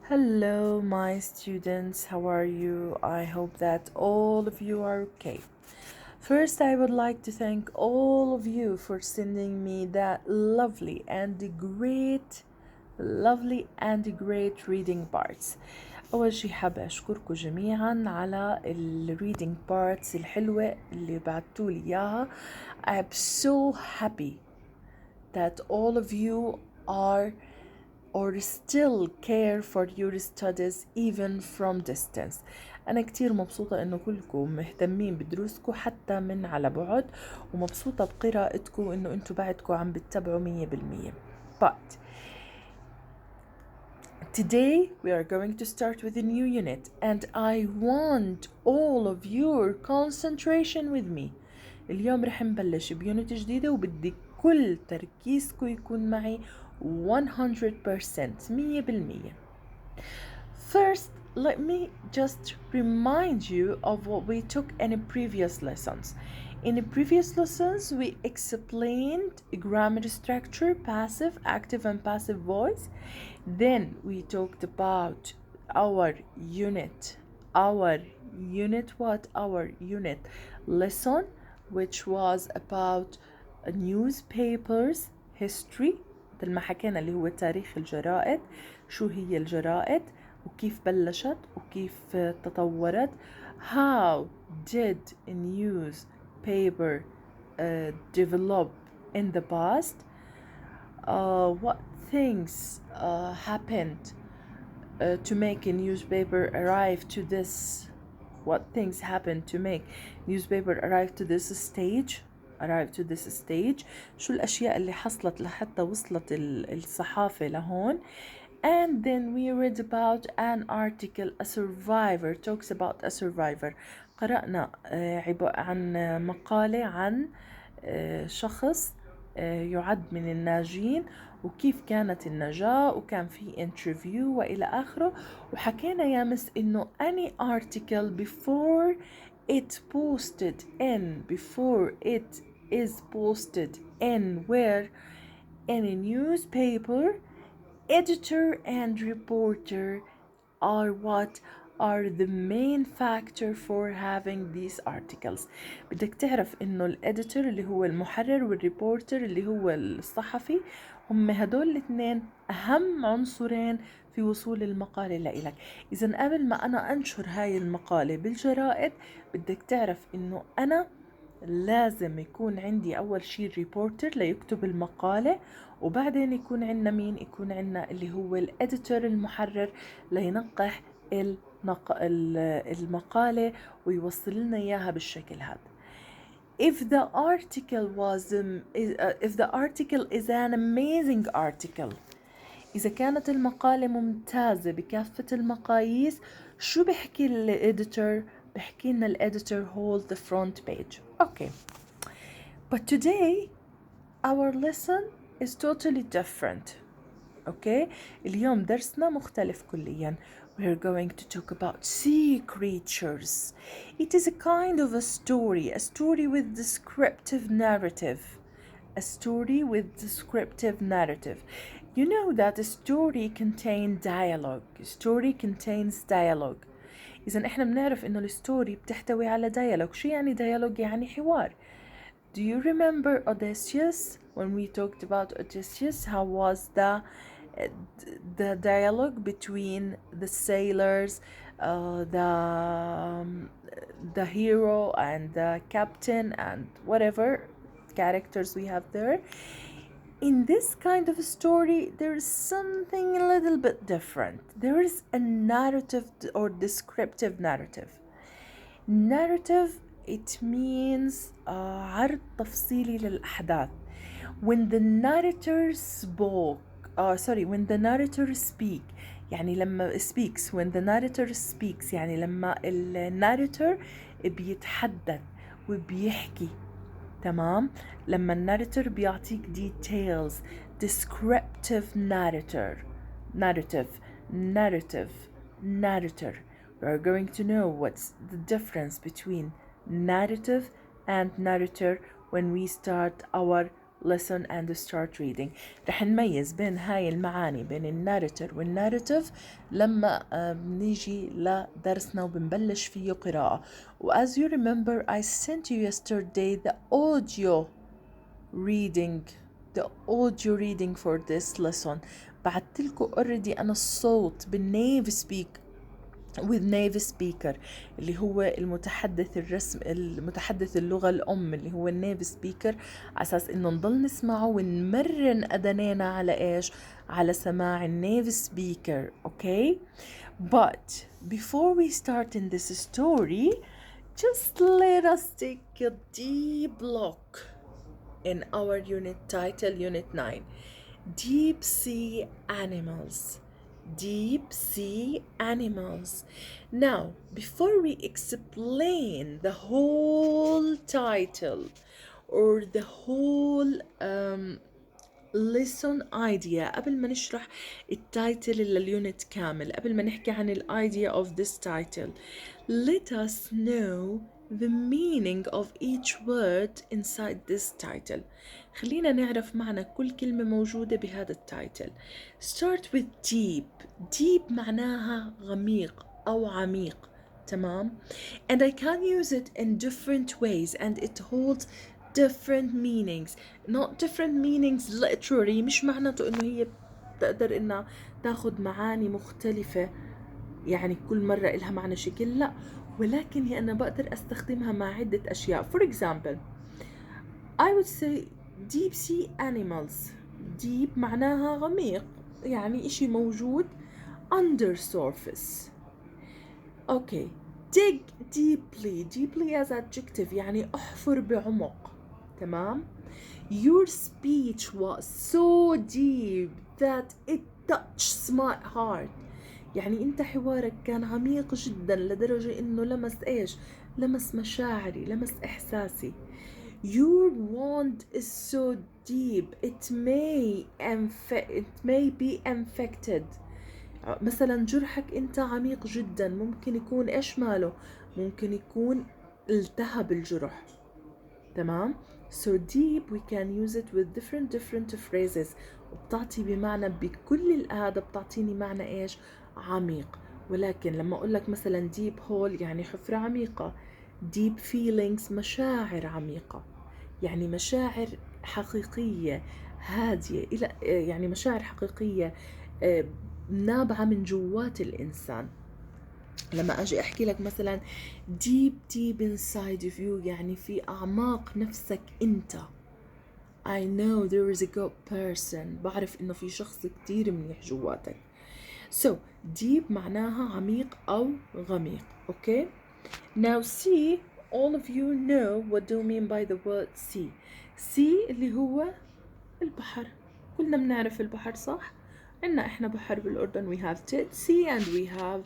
Hello, my students. How are you? I hope that all of you are okay. First, I would like to thank all of you for sending me that lovely and great reading parts. أول شي حابة أشكركم جميعا على ال reading parts الحلوة اللي بعتولي إياها. I'm so happy that all of you are or still care for your studies even from distance. أنا كتير مبسوطة إنه كلكم مهتمين بدروسكم حتى من على بعد، ومبسوطة بقراءتكم إنه أنتوا بعدكم عم بتتبعوا 100%. But today we are going to start with a new unit and I want all of your concentration with me. اليوم رح نبلش بيونت جديدة وبدي كل تركيزكم يكون معي 100% 100%. First, let me just remind you of what we took in previous lessons. In the previous lessons, we explained grammar structure, passive, active, and passive voice. Then we talked about our unit lesson, which was about newspapers, history. مثل ما حكينا اللي هو تاريخ الجرائد، شو هي الجرائد وكيف بلشت وكيف تطورت. How did a newspaper develop in the past? What things happened to make a newspaper arrive to this? What things happened to make newspaper arrive to this stage? شو الأشياء اللي حصلت لحتى وصلت الصحافة لهون. And then we read about an article, a survivor talks about a survivor. قرأنا عن مقالة عن شخص يعد من الناجين وكيف كانت النجاة وكان في interview وإلى آخره. وحكينا يا مس إنه any article before it is posted in where in a newspaper, editor and reporter are the main factor for having these articles. بدك تعرف انه الاديتور اللي هو المحرر والريبورتر اللي هو الصحفي هم هدول الاثنين اهم عنصرين في وصول المقالة لإلك. اذا قبل ما انا انشر هاي المقالة بالجرائد بدك تعرف انه انا لازم يكون عندي أول شي ريبورتر ليكتب المقالة، وبعدين يكون عندنا مين؟ يكون عندنا اللي هو الإديتور المحرر لينقح المقالة ويوصل لنا إياها بالشكل هذا. If the article is an amazing article، إذا كانت المقالة ممتازة بكافة المقاييس، شو بحكي الإديتور؟ بحكي لنا الإديتور hold the front page. Okay. But today our lesson is totally different. Okay. اليوم درسنا مختلف كليا. We're going to talk about sea creatures. It is a kind of a story with descriptive narrative. A story with descriptive narrative. You know that a story contains dialogue. A story contains dialogue. إذا إحنا بنعرف إنه الستوري بتحتوي على dialogue. شو يعني dialogue؟ يعني حوار. Do you remember Odysseus? When we talked about Odysseus, how was the dialogue between the sailors, the hero and the captain and whatever characters we have there? In this kind of story, there is something a little bit different. There is a narrative or descriptive narrative. Narrative, it means عرض تفصيلي للأحداث. When the narrator يعني لما when the narrator speaks يعني لما الناريتور بيتحدث وبيحكي. تمام. لما الناريتور بيعطيك details. descriptive narrator. We are going to know what's the difference between narrative and narrator when we start our listen and start reading. رح نميز بين هاي المعاني بين الناريتور والناريتيف لما بنيجي لدرسنا وبنبلش فيه قراءة. و as you remember I sent you yesterday the audio reading for this lesson. بعتلكوا already أنا الصوت بالنيف سبيك with native speaker اللي هو المتحدث اللغة الأم اللي هو النيف سبيكر، على أساس إنه نضل نسمعه ونمرن أذنينا على إيش؟ على سماع النيف سبيكر. okay? But before we start in this story, just let us take a deep look in our unit title, Unit 9, Deep Sea Animals. Deep Sea Animals. Now, before we explain the whole title or the whole lesson idea، قبل ما نشرح التايتل لليونت كامل، قبل ما نحكي عن ال idea of this title, let us know the meaning of each word inside this title. خلينا نعرف معنى كل كلمة موجودة بهذا التايتل. Start with deep. Deep معناها غميق أو عميق. تمام؟ And I can use it in different ways and it holds different meanings. Not different meanings literally، مش معناته إنه هي بتقدر إنها تاخد معاني مختلفة يعني كل مرة إلها معنى شكل، لا، ولكن هي أنا بقدر أستخدمها مع عدة أشياء. For example, I would say deep sea animals. deep معناها غميق، يعني إشي موجود under surface. okay. dig deeply. deeply as adjective يعني أحفر بعمق. تمام. Your speech was so deep that it touches my heart. يعني انت حوارك كان عميق جدا لدرجة انه لمس ايش؟ لمس مشاعري، لمس احساسي. Your wound is so deep it may be infected. مثلا جرحك انت عميق جدا، ممكن يكون ايش ماله؟ ممكن يكون التهب الجرح. تمام. So deep we can use it with different phrases، وبتعطي بمعنى بكل هذا بتعطيني معنى ايش؟ عميق. ولكن لما اقول لك مثلا deep hole يعني حفرة عميقة، deep feelings مشاعر عميقة، يعني مشاعر حقيقية هادية، يعني مشاعر حقيقية نابعة من جوات الإنسان. لما أجي أحكي لك مثلا deep inside of you يعني في أعماق نفسك أنت، I know there is a good person، بعرف إنه في شخص كتير منيح جواتك. so deep معناها عميق أو غميق. okay. now sea, all of you know what do you mean by the word sea. sea اللي هو البحر، كلنا بنعرف البحر صح؟ عنا إحنا بحر بالأردن، we have Sea and we have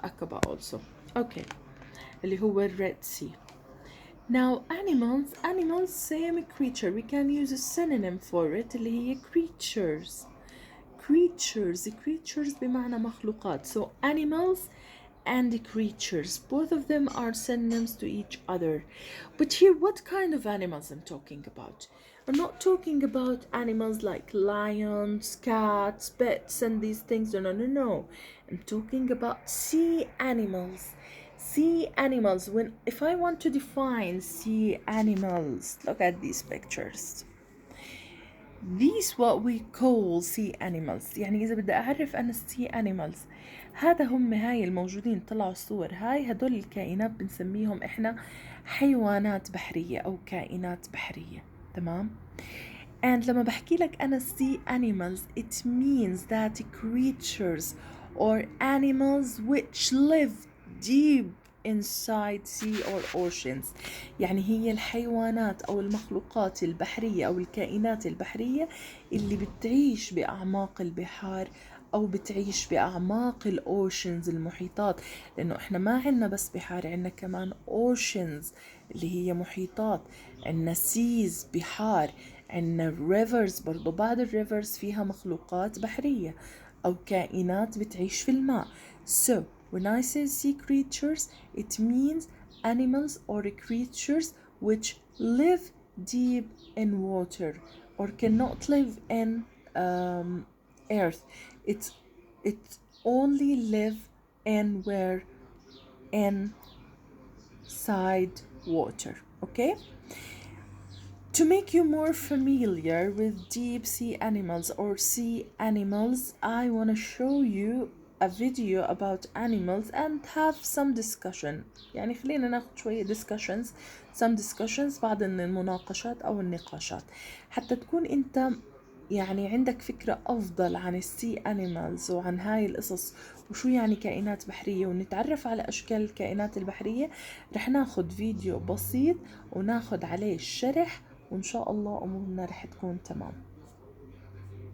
Aqaba also. okay. اللي هو Red Sea. now animals same creature, we can use a synonym for it اللي هي creatures بمعنى مخلوقات. so animals and creatures, both of them are synonyms to each other. but here what kind of animals I'm talking about? I'm not talking about animals like lions, cats, pets and these things. No. I'm talking about sea animals. If I want to define sea animals, look at these pictures. These what we call sea animals. يعني إذا بدي أعرف أنا sea animals، هذا هم هاي الموجودين طلعوا الصور، هدول الكائنات بنسميهم إحنا حيوانات بحرية أو كائنات بحرية. تمام. and لما بحكي لك أنا sea animals it means that creatures or animals which live deep inside sea or oceans. يعني هي الحيوانات أو المخلوقات البحرية أو الكائنات البحرية اللي بتعيش بأعماق البحار أو بتعيش بأعماق الأوشنز المحيطات، لأنه إحنا ما عنا بس بحار، عنا كمان أوشنز اللي هي محيطات، عنا سيز بحار، عنا rivers برضو، بعض الريفرز فيها مخلوقات بحرية أو كائنات بتعيش في الماء. so when I say sea creatures it means animals or creatures which live deep in water or cannot live in earth. It only live in where inside water. Okay, to make you more familiar with deep sea animals or sea animals, I want to show you a video about animals and have some discussion. يعني خلينا ناخد شوية discussions, some discussions, بعض المناقشات أو النقاشات, حتى تكون أنت يعني عندك فكرة أفضل عن السي أنيمالز وعن هاي القصص وشو يعني كائنات بحرية, ونتعرف على أشكال الكائنات البحرية. رح ناخد فيديو بسيط وناخد عليه الشرح، وإن شاء الله أمورنا رح تكون تمام.